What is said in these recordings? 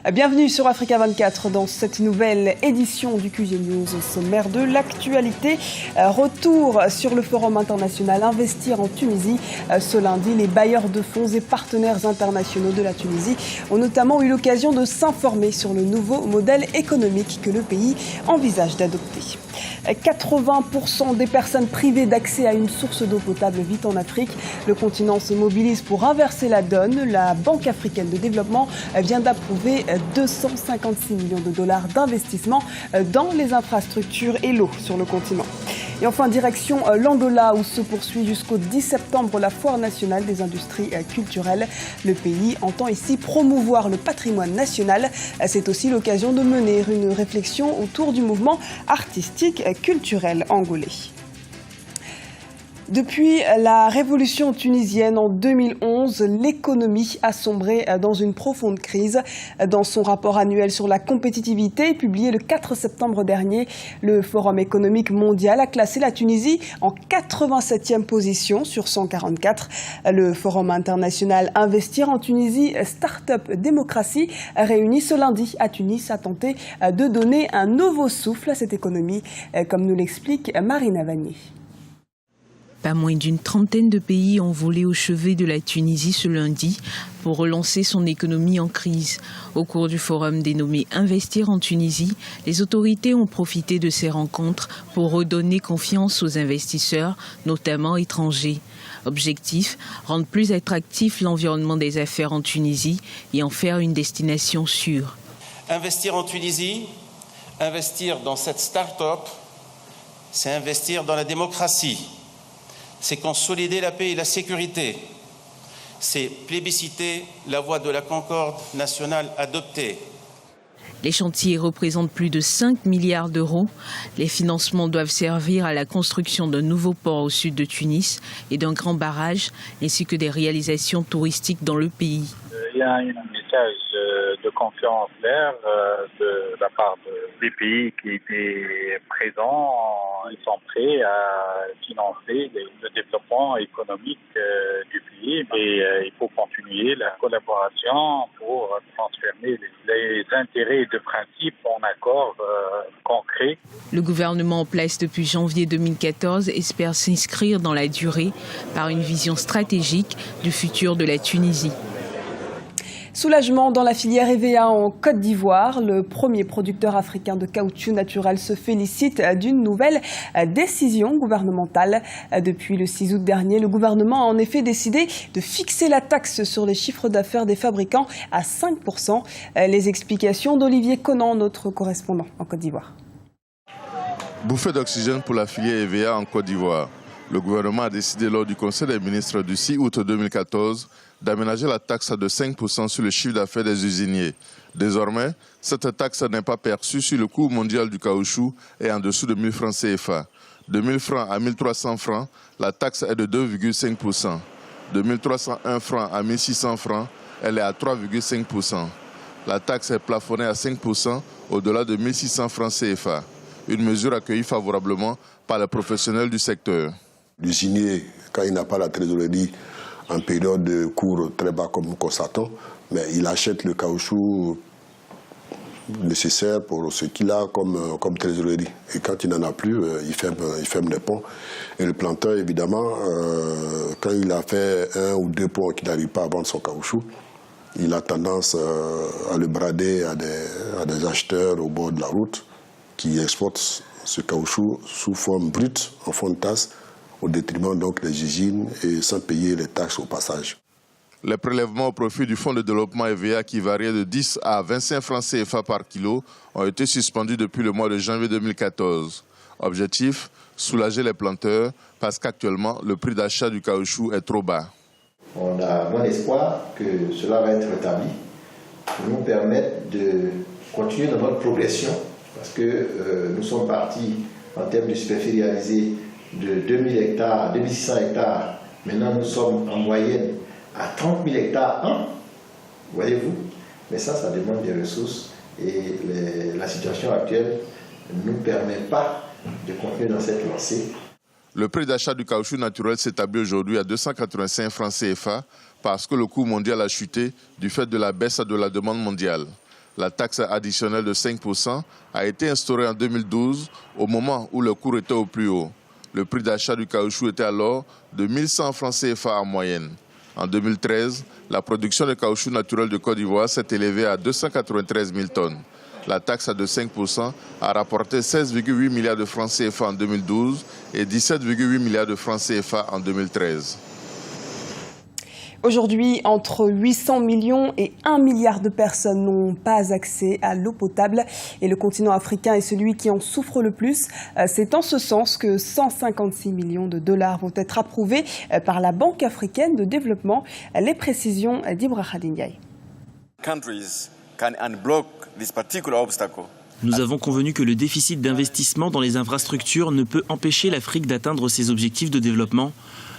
Bienvenue sur Africa 24 dans cette nouvelle édition du QG News au sommaire de l'actualité. Retour sur le forum international Investir en Tunisie. Ce lundi, les bailleurs de fonds et partenaires internationaux de la Tunisie ont notamment eu l'occasion de s'informer sur le nouveau modèle économique que le pays envisage d'adopter. 80% des personnes privées d'accès à une source d'eau potable vivent en Afrique. Le continent se mobilise pour inverser la donne. La Banque africaine de développement vient d'approuver 256 millions de dollars d'investissement dans les infrastructures et l'eau sur le continent. Et enfin, direction l'Angola où se poursuit jusqu'au 10 septembre la Foire nationale des industries culturelles. Le pays entend ici promouvoir le patrimoine national. C'est aussi l'occasion de mener une réflexion autour du mouvement artistique culturel angolais. Depuis la révolution tunisienne en 2011, l'économie a sombré dans une profonde crise. Dans son rapport annuel sur la compétitivité, publié le 4 septembre dernier, le Forum économique mondial a classé la Tunisie en 87e position sur 144. Le Forum international Investir en Tunisie, Start-up Démocratie, réuni ce lundi à Tunis, a tenté de donner un nouveau souffle à cette économie, comme nous l'explique Marina Vanier. Pas moins d'une trentaine de pays ont volé au chevet de la Tunisie ce lundi pour relancer son économie en crise. Au cours du forum dénommé Investir en Tunisie, les autorités ont profité de ces rencontres pour redonner confiance aux investisseurs, notamment étrangers. Objectif, rendre plus attractif l'environnement des affaires en Tunisie et en faire une destination sûre. Investir en Tunisie, investir dans cette start-up, c'est investir dans la démocratie. C'est consolider la paix et la sécurité. C'est plébisciter la voie de la concorde nationale adoptée. Les chantiers représentent plus de 5 milliards d'euros. Les financements doivent servir à la construction d'un nouveau port au sud de Tunis et d'un grand barrage, ainsi que des réalisations touristiques dans le pays. Il y a un message de confiance clair de la part des pays qui étaient présents. Ils sont prêts à financer le développement économique du pays et il faut continuer la collaboration pour transformer les intérêts de principe en accords concrets. Le gouvernement en place depuis janvier 2014 espère s'inscrire dans la durée par une vision stratégique du futur de la Tunisie. Soulagement dans la filière EVA en Côte d'Ivoire. Le premier producteur africain de caoutchouc naturel se félicite d'une nouvelle décision gouvernementale. Depuis le 6 août dernier, le gouvernement a en effet décidé de fixer la taxe sur les chiffres d'affaires des fabricants à 5%. Les explications d'Olivier Conan, notre correspondant en Côte d'Ivoire. Bouffée d'oxygène pour la filière EVA en Côte d'Ivoire. Le gouvernement a décidé lors du Conseil des ministres du 6 août 2014 d'aménager la taxe de 5% sur le chiffre d'affaires des usiniers. Désormais, cette taxe n'est pas perçue sur le cours mondial du caoutchouc et en dessous de 1 000 francs CFA. De 1 000 francs à 1 300 francs, la taxe est de 2,5%. De 1 301 francs à 1 600 francs, elle est à 3,5%. La taxe est plafonnée à 5% au-delà de 1 600 francs CFA. Une mesure accueillie favorablement par les professionnels du secteur. L'usinier, quand il n'a pas la trésorerie, en période de cours très bas comme nous constatons, mais il achète le caoutchouc nécessaire pour ce qu'il a comme trésorerie. Et quand il n'en a plus, il ferme les ponts. Et le planteur, évidemment, quand il a fait 1 ou 2 ponts qu'il n'arrive pas à vendre son caoutchouc, il a tendance à le brader à des acheteurs au bord de la route qui exportent ce caoutchouc sous forme brute, en fond de tasse, au détriment donc des usines et sans payer les taxes au passage. Les prélèvements au profit du Fonds de développement EVA qui variaient de 10 à 25 francs CFA par kilo ont été suspendus depuis le mois de janvier 2014. Objectif, soulager les planteurs parce qu'actuellement le prix d'achat du caoutchouc est trop bas. On a bon espoir que cela va être rétabli pour nous permettre de continuer dans notre progression parce que nous sommes partis en termes de superficie réalisée de 2000 hectares, 2600 hectares. Maintenant, nous sommes en moyenne à 30 000 hectares an, voyez-vous. Mais ça demande des ressources et la situation actuelle ne nous permet pas de continuer dans cette lancée. Le prix d'achat du caoutchouc naturel s'établit aujourd'hui à 285 francs CFA parce que le coût mondial a chuté du fait de la baisse de la demande mondiale. La taxe additionnelle de 5% a été instaurée en 2012 au moment où le cours était au plus haut. Le prix d'achat du caoutchouc était alors de 1100 francs CFA en moyenne. En 2013, la production de caoutchouc naturel de Côte d'Ivoire s'est élevée à 293 000 tonnes. La taxe de 5% a rapporté 16,8 milliards de francs CFA en 2012 et 17,8 milliards de francs CFA en 2013. Aujourd'hui, entre 800 millions et 1 milliard de personnes n'ont pas accès à l'eau potable et le continent africain est celui qui en souffre le plus. C'est en ce sens que 156 millions de dollars vont être approuvés par la Banque africaine de développement. Les précisions d'Ibra Khadingaï. Nous avons convenu que le déficit d'investissement dans les infrastructures ne peut empêcher l'Afrique d'atteindre ses objectifs de développement.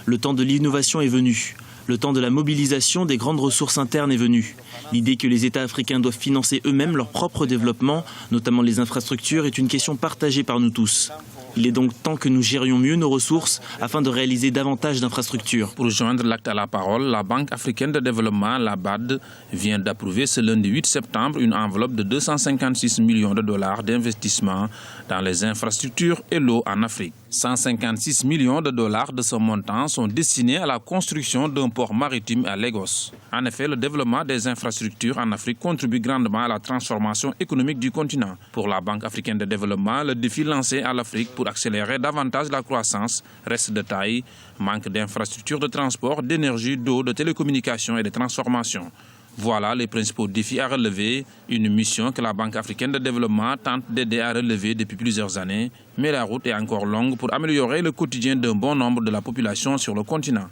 Le temps de l'innovation est venu. Le temps de la mobilisation des grandes ressources internes est venu. L'idée que les États africains doivent financer eux-mêmes leur propre développement, notamment les infrastructures, est une question partagée par nous tous. Il est donc temps que nous gérions mieux nos ressources afin de réaliser davantage d'infrastructures. Pour joindre l'acte à la parole, la Banque africaine de développement, la BAD, vient d'approuver ce lundi 8 septembre une enveloppe de 256 millions de dollars d'investissement dans les infrastructures et l'eau en Afrique. 156 millions de dollars de ce montant sont destinés à la construction d'un port maritime à Lagos. En effet, le développement des infrastructures en Afrique contribue grandement à la transformation économique du continent. Pour la Banque africaine de développement, le défi lancé à l'Afrique pour accélérer davantage la croissance reste de taille, manque d'infrastructures de transport, d'énergie, d'eau, de télécommunications et de transformation. Voilà les principaux défis à relever, une mission que la Banque africaine de développement tente d'aider à relever depuis plusieurs années, mais la route est encore longue pour améliorer le quotidien d'un bon nombre de la population sur le continent.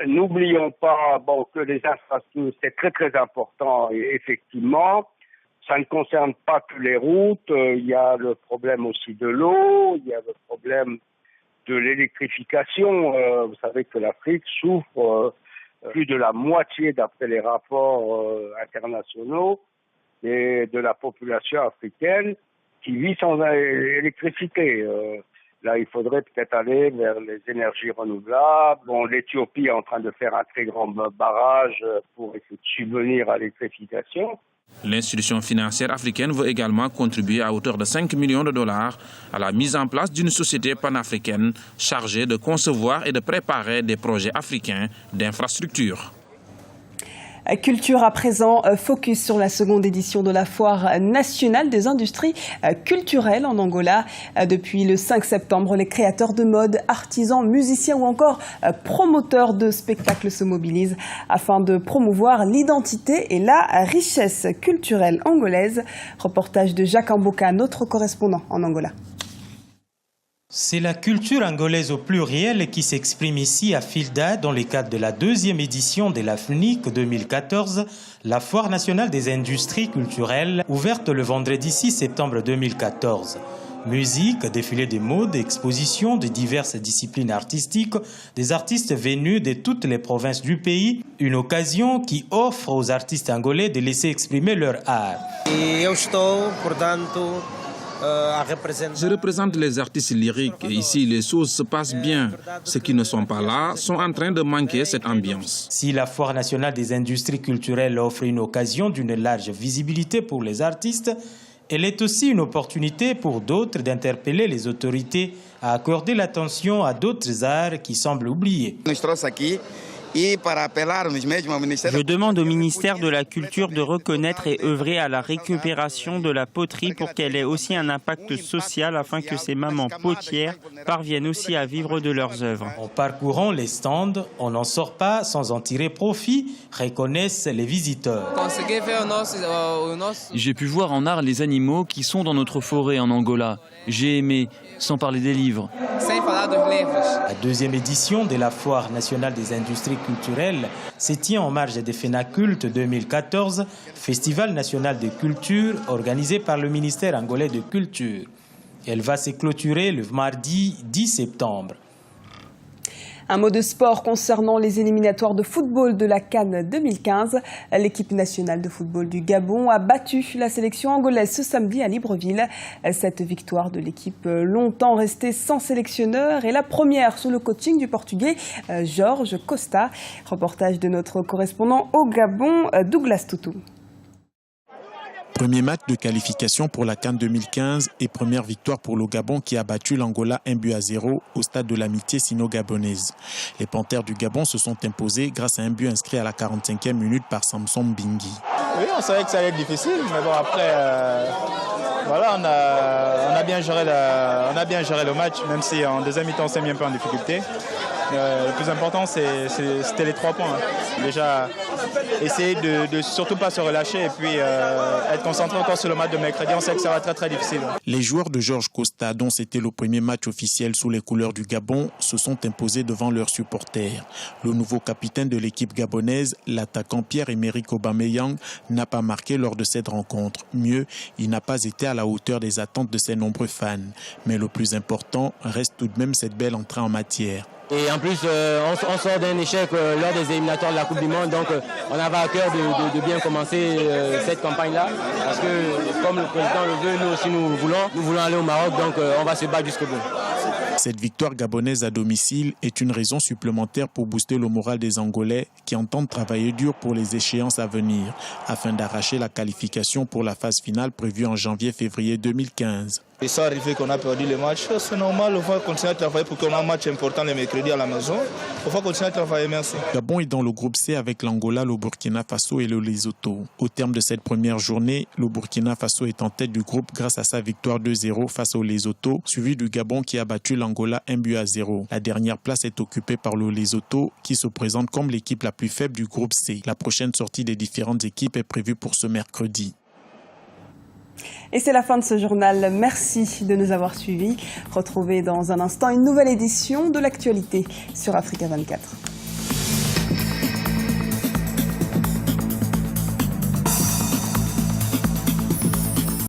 N'oublions pas que les infrastructures, c'est très très important et effectivement, ça ne concerne pas que les routes, il y a le problème aussi de l'eau, il y a le problème de l'électrification. Vous savez que l'Afrique souffre plus de la moitié, d'après les rapports internationaux, de la population africaine qui vit sans électricité. Là, il faudrait peut-être aller vers les énergies renouvelables. L'Éthiopie est en train de faire un très grand barrage pour essayer de subvenir à l'électrification. L'institution financière africaine veut également contribuer à hauteur de 5 millions de dollars à la mise en place d'une société panafricaine chargée de concevoir et de préparer des projets africains d'infrastructures. Culture à présent, focus sur la seconde édition de la Foire nationale des industries culturelles en Angola. Depuis le 5 septembre, les créateurs de mode, artisans, musiciens ou encore promoteurs de spectacles se mobilisent afin de promouvoir l'identité et la richesse culturelle angolaise. Reportage de Jacques Amboka, notre correspondant en Angola. C'est la culture angolaise au pluriel qui s'exprime ici à Filda dans le cadre de la deuxième édition de la FNIC 2014, la Foire nationale des industries culturelles, ouverte le vendredi 6 septembre 2014. Musique, défilé de mode, expositions de diverses disciplines artistiques, des artistes venus de toutes les provinces du pays, une occasion qui offre aux artistes angolais de laisser exprimer leur art. Je représente les artistes lyriques et ici les choses se passent bien. Ceux qui ne sont pas là sont en train de manquer cette ambiance. Si la Foire nationale des industries culturelles offre une occasion d'une large visibilité pour les artistes, elle est aussi une opportunité pour d'autres d'interpeller les autorités à accorder l'attention à d'autres arts qui semblent oubliés. Je demande au ministère de la Culture de reconnaître et œuvrer à la récupération de la poterie pour qu'elle ait aussi un impact social afin que ces mamans potières parviennent aussi à vivre de leurs œuvres. En parcourant les stands, on n'en sort pas sans en tirer profit, reconnaissent les visiteurs. J'ai pu voir en art les animaux qui sont dans notre forêt en Angola. J'ai aimé, sans parler des livres. La deuxième édition de la Foire nationale des industries culturelles se tient en marge des FENACULT 2014, Festival national de culture organisé par le ministère angolais de Culture. Elle va se clôturer le mardi 10 septembre. Un mot de sport concernant les éliminatoires de football de la CAN 2015. L'équipe nationale de football du Gabon a battu la sélection angolaise ce samedi à Libreville. Cette victoire de l'équipe longtemps restée sans sélectionneur est la première sous le coaching du Portugais Jorge Costa. Reportage de notre correspondant au Gabon, Douglas Toutou. Premier match de qualification pour la CAN 2015 et première victoire pour le Gabon qui a battu l'Angola 1-0 au stade de l'amitié sino-gabonaise. Les Panthères du Gabon se sont imposés grâce à un but inscrit à la 45e minute par Samson Mbingi. Oui, on savait que ça allait être difficile, mais bon après, voilà, on a bien géré le match, même si en deuxième mi-temps on s'est mis un peu en difficulté. Le plus important, c'était les 3 points. Déjà, essayer de surtout pas se relâcher et puis être concentré encore sur le match de mercredi. On sait que ça va être très très difficile. Les joueurs de Georges Costa, dont c'était le premier match officiel sous les couleurs du Gabon, se sont imposés devant leurs supporters. Le nouveau capitaine de l'équipe gabonaise, l'attaquant Pierre-Emerick Aubameyang, n'a pas marqué lors de cette rencontre. Mieux, il n'a pas été à la hauteur des attentes de ses nombreux fans. Mais le plus important reste tout de même cette belle entrée en matière. Et en plus, on sort d'un échec lors des éliminatoires de la Coupe du Monde, donc on avait à cœur de bien commencer cette campagne-là, parce que comme le président le veut, nous aussi nous voulons aller au Maroc, donc on va se battre jusqu'au bout. Cette victoire gabonaise à domicile est une raison supplémentaire pour booster le moral des Angolais qui entendent travailler dur pour les échéances à venir, afin d'arracher la qualification pour la phase finale prévue en janvier-février 2015. Il s'est arrivé qu'on a perdu le match. C'est normal, il faut continuer à travailler pour qu'on ait un match important le mercredi à la maison. Il faut continuer à travailler, merci. Gabon est dans le groupe C avec l'Angola, le Burkina Faso et le Lesotho. Au terme de cette première journée, le Burkina Faso est en tête du groupe grâce à sa victoire 2-0 face au Lesotho, suivi du Gabon qui a battu l'Angola 1-0. La dernière place est occupée par le Lesotho qui se présente comme l'équipe la plus faible du groupe C. La prochaine sortie des différentes équipes est prévue pour ce mercredi. Et c'est la fin de ce journal. Merci de nous avoir suivis. Retrouvez dans un instant une nouvelle édition de l'actualité sur Africa 24.